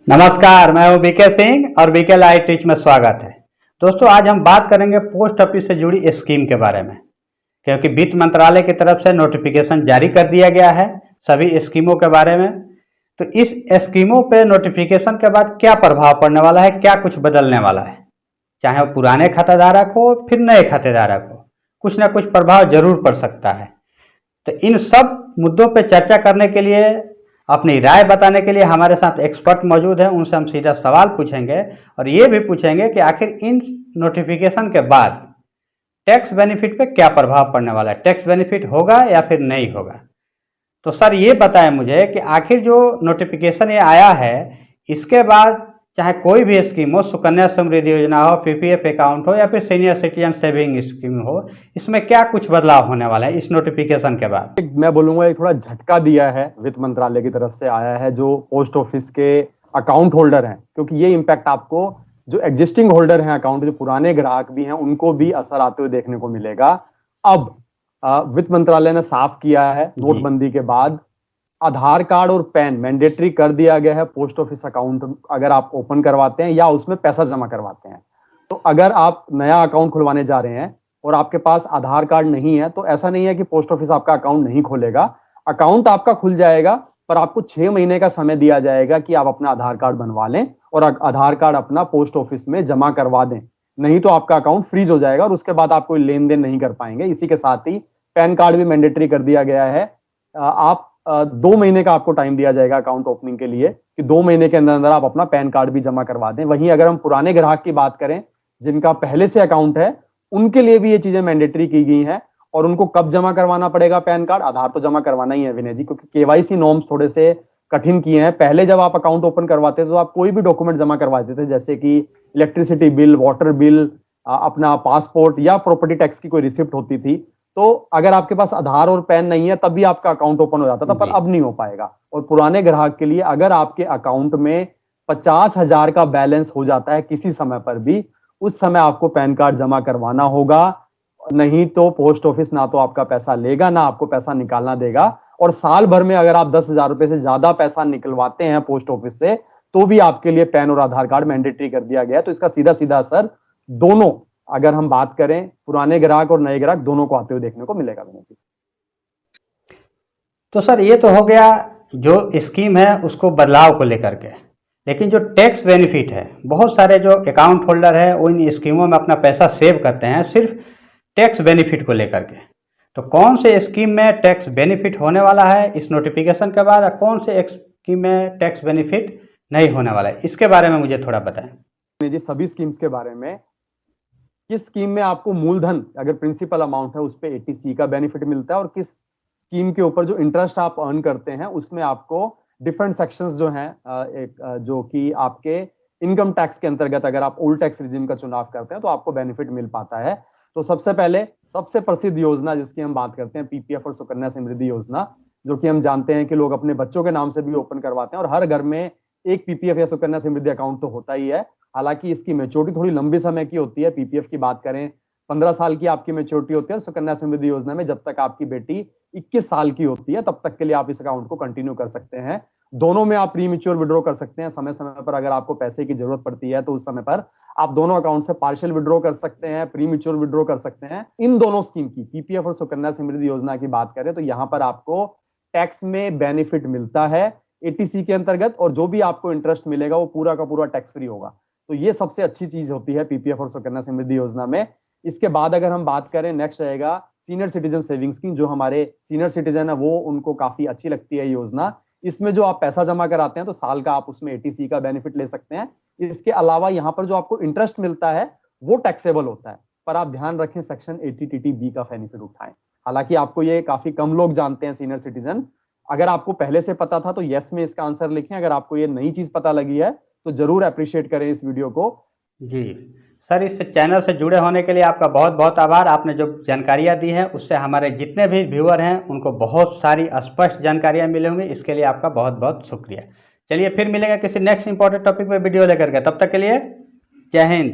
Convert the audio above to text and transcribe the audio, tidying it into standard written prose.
नमस्कार, मैं हूं बीके सिंह और बीके लाइव टीच में स्वागत है। दोस्तों, आज हम बात करेंगे पोस्ट ऑफिस से जुड़ी स्कीम के बारे में, क्योंकि वित्त मंत्रालय की तरफ से नोटिफिकेशन जारी कर दिया गया है सभी स्कीमों के बारे में। तो इस स्कीमों पे नोटिफिकेशन के बाद क्या प्रभाव पड़ने वाला है, क्या कुछ बदलने वाला है, चाहे वो पुराने खाताधारक हो फिर नए खातेधारक हो, कुछ ना कुछ प्रभाव जरूर पड़ सकता है। तो इन सब मुद्दों पर चर्चा करने के लिए, अपनी राय बताने के लिए हमारे साथ एक्सपर्ट मौजूद हैं। उनसे हम सीधा सवाल पूछेंगे और ये भी पूछेंगे कि आखिर इन नोटिफिकेशन के बाद टैक्स बेनिफिट पे क्या प्रभाव पड़ने वाला है, टैक्स बेनिफिट होगा या फिर नहीं होगा। तो सर ये बताएं मुझे कि आखिर जो नोटिफिकेशन ये आया है, इसके बाद चाहे कोई भी स्कीम हो, सुकन्या समृद्धि योजना हो, पीपीएफ अकाउंट हो या फिर सीनियर सिटीजन सेविंग स्कीम हो, इसमें क्या कुछ बदलाव होने वाला है इस नोटिफिकेशन के बाद। मैं बोलूंगा एक थोड़ा झटका दिया है वित्त मंत्रालय की तरफ से आया है जो पोस्ट ऑफिस के अकाउंट होल्डर हैं, क्योंकि ये इम्पैक्ट आपको जो एग्जिस्टिंग होल्डर हैं अकाउंट, जो पुराने ग्राहक भी हैं, उनको भी असर आते हुए देखने को मिलेगा। अब वित्त मंत्रालय ने साफ किया है नोटबंदी के बाद आधार कार्ड और पैन मैंडेटरी कर दिया गया है पोस्ट ऑफिस अकाउंट अगर आप ओपन करवाते हैं या उसमें पैसा जमा करवाते हैं। तो अगर आप नया अकाउंट खुलवाने जा रहे हैं और आपके पास आधार कार्ड नहीं है तो ऐसा नहीं है कि पोस्ट ऑफिस आपका अकाउंट नहीं खोलेगा, अकाउंट आपका खुल जाएगा, पर आपको 6 महीने का समय दिया जाएगा कि आप अपना आधार कार्ड बनवा लें और आधार कार्ड अपना पोस्ट ऑफिस में जमा करवा दें। नहीं तो आपका अकाउंट फ्रीज हो जाएगा और उसके बाद आप कोई लेन देन नहीं कर पाएंगे। इसी के साथ ही पैन कार्ड भी मैंडेटरी कर दिया गया है। आप 2 महीने का आपको टाइम दिया जाएगा अकाउंट ओपनिंग के लिए कि 2 महीने के अंदर अंदर आप अपना पैन कार्ड भी जमा करवा दें। वहीं अगर हम पुराने ग्राहक की बात करें जिनका पहले से अकाउंट है, उनके लिए भी ये चीजें मैंडेटरी की गई हैं। और उनको कब जमा करवाना पड़ेगा पैन कार्ड? आधार तो जमा करवाना ही है विनय जी, क्योंकि केवाईसी नॉर्म्स थोड़े से कठिन किए हैं। पहले जब आप अकाउंट ओपन करवाते थे तो आप कोई भी डॉक्यूमेंट जमा करवाते थे, जैसे कि इलेक्ट्रिसिटी बिल, वाटर बिल, अपना पासपोर्ट या प्रॉपर्टी टैक्स की कोई रिसिप्ट होती थी। तो अगर आपके पास आधार और पैन नहीं है तब भी आपका अकाउंट ओपन हो जाता था, पर अब नहीं हो पाएगा। और पुराने ग्राहक के लिए अगर आपके अकाउंट में 50,000 का बैलेंस हो जाता है किसी समय पर भी, उस समय आपको पैन कार्ड जमा करवाना होगा। नहीं तो पोस्ट ऑफिस ना तो आपका पैसा लेगा ना आपको पैसा निकालना देगा। और साल भर में अगर आप 10,000 रुपए से ज्यादा पैसा निकलवाते हैं पोस्ट ऑफिस से तो भी आपके लिए पैन और आधार कार्ड मैंडेटरी कर दिया गया है। तो इसका सीधा सीधा असर दोनों, अगर हम बात करें पुराने ग्राहक और नए ग्राहक, दोनों को आते हुए देखने को मिलेगा विनय जी। तो सर ये तो हो गया जो स्कीम है उसको बदलाव को लेकर के, लेकिन जो टैक्स बेनिफिट है, बहुत सारे जो अकाउंट होल्डर है वो इन स्कीमों में अपना पैसा सेव करते हैं सिर्फ टैक्स बेनिफिट को लेकर के। तो कौन से स्कीम में टैक्स बेनिफिट होने वाला है इस नोटिफिकेशन के बाद और कौन से स्कीम में टैक्स बेनिफिट नहीं होने वाला है, इसके बारे में मुझे थोड़ा बताएं। जी, सभी स्कीम्स के बारे में, किस स्कीम में आपको मूलधन अगर प्रिंसिपल अमाउंट है उस पर एटीसी का बेनिफिट मिलता है और किस स्कीम के ऊपर जो इंटरेस्ट आप अर्न करते हैं उसमें आपको डिफरेंट सेक्शंस जो हैं, जो कि आपके इनकम टैक्स के अंतर्गत अगर आप ओल्ड टैक्स रिजिम का चुनाव करते हैं तो आपको बेनिफिट मिल पाता है। तो सबसे पहले सबसे प्रसिद्ध योजना जिसकी हम बात करते हैं पीपीएफ और सुकन्या समृद्धि योजना, जो कि हम जानते हैं कि लोग अपने बच्चों के नाम से भी ओपन करवाते हैं और हर घर में एक पीपीएफ या सुकन्या समृद्धि अकाउंट तो होता ही है। हालांकि इसकी मैच्योरिटी थोड़ी लंबी समय की होती है। पीपीएफ की बात करें 15 साल की आपकी मैच्योरिटी होती है, और सुकन्या समृद्धि योजना में जब तक आपकी बेटी 21 साल की होती है तब तक के लिए आप इस अकाउंट को कंटिन्यू कर सकते हैं। दोनों में आप प्री मैच्योर विड्रॉ कर सकते हैं। समय समय पर अगर आपको पैसे की जरूरत पड़ती है तो उस समय पर आप दोनों अकाउंट से पार्शियल विड्रॉ कर सकते हैं, प्री मैच्योर विड्रॉ कर सकते हैं। इन दोनों स्कीम की, पीपीएफ और सुकन्या समृद्धि योजना की बात करें तो यहां पर आपको टैक्स में बेनिफिट मिलता है एटीसी के अंतर्गत, और जो भी आपको इंटरेस्ट मिलेगा वो पूरा का पूरा टैक्स फ्री होगा। तो ये सबसे अच्छी चीज होती है पीपीएफ और सुकन्या समृद्धि योजना में। इसके बाद अगर हम बात करें, नेक्स्ट रहेगा सीनियर सिटीजन सेविंग स्कीम। जो हमारे सीनियर सिटीजन है वो, उनको काफी अच्छी लगती है योजना। इसमें जो आप पैसा जमा कराते हैं तो साल का आप उसमें एटीसी का बेनिफिट ले सकते हैं। इसके अलावा यहाँ पर जो आपको इंटरेस्ट मिलता है वो टैक्सेबल होता है, पर आप ध्यान रखें सेक्शन 80TT-B का बेनिफिट उठाएं। हालांकि आपको ये काफी कम लोग जानते हैं सीनियर सिटीजन। अगर आपको पहले से पता था तो यस में इसका आंसर लिखें। अगर आपको ये नई चीज पता लगी है तो जरूर अप्रिशिएट करें इस वीडियो को। जी सर, इस चैनल से जुड़े होने के लिए आपका बहुत बहुत आभार। आपने जो जानकारियां दी हैं उससे हमारे जितने भी व्यूअर हैं उनको बहुत सारी स्पष्ट जानकारियां मिली होंगी। इसके लिए आपका बहुत बहुत शुक्रिया। चलिए फिर मिलेंगे किसी नेक्स्ट इंपॉर्टेंट टॉपिक पे वीडियो लेकर के, तब तक के लिए जय हिंद।